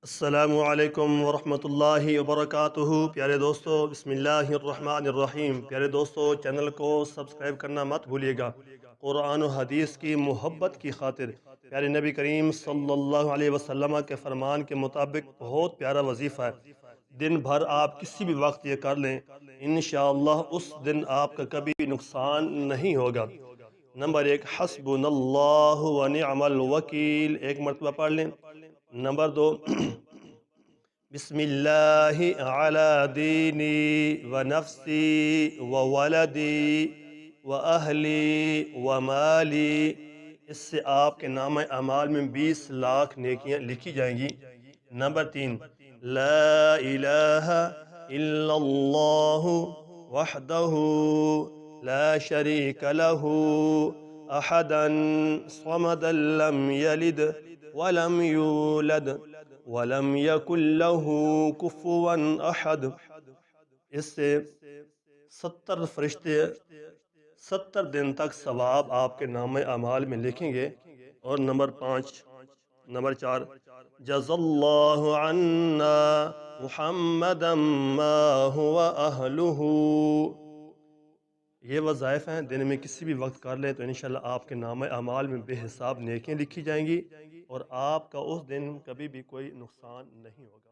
السلام علیکم ورحمۃ اللہ وبرکاتہ۔ پیارے دوستو، بسم اللہ الرحمن الرحیم۔ پیارے دوستو، چینل کو سبسکرائب کرنا مت بھولیے گا۔ قرآن و حدیث کی محبت کی خاطر پیارے نبی کریم صلی اللہ علیہ وسلم کے فرمان کے مطابق بہت پیارا وظیفہ ہے۔ دن بھر آپ کسی بھی وقت یہ کر لیں، انشاءاللہ اس دن آپ کا کبھی نقصان نہیں ہوگا۔ نمبر 1، حسبنا اللہ و نعم الوکیل، ایک مرتبہ پڑھ لیں۔ نمبر 2، بسم اللہ علی دینی و نفسی و ولدی و اہلی و مالی، اس سے آپ کے نام اعمال میں 20 لاکھ نیکیاں لکھی جائیں گی۔ نمبر 3، لا الہ الا اللہ وحدہ لا شریک لہ احدا صمدا لم یلد ولم یولد وَلَمْ يَكُنْ لَهُ كُفُوًا أَحَدٌ، اس سے 70 فرشتے 70 دن تک ثواب آپ کے نام اعمال میں لکھیں گے۔ اور نمبر 4، جزا اللہ عنا محمدا ما هو اہلہ، یہ وظائف ہیں، دن میں کسی بھی وقت کر لیں تو انشاءاللہ آپ کے نام اعمال میں بے حساب نیکیاں لکھی جائیں گی، اور آپ کا اس دن کبھی بھی کوئی نقصان نہیں ہوگا۔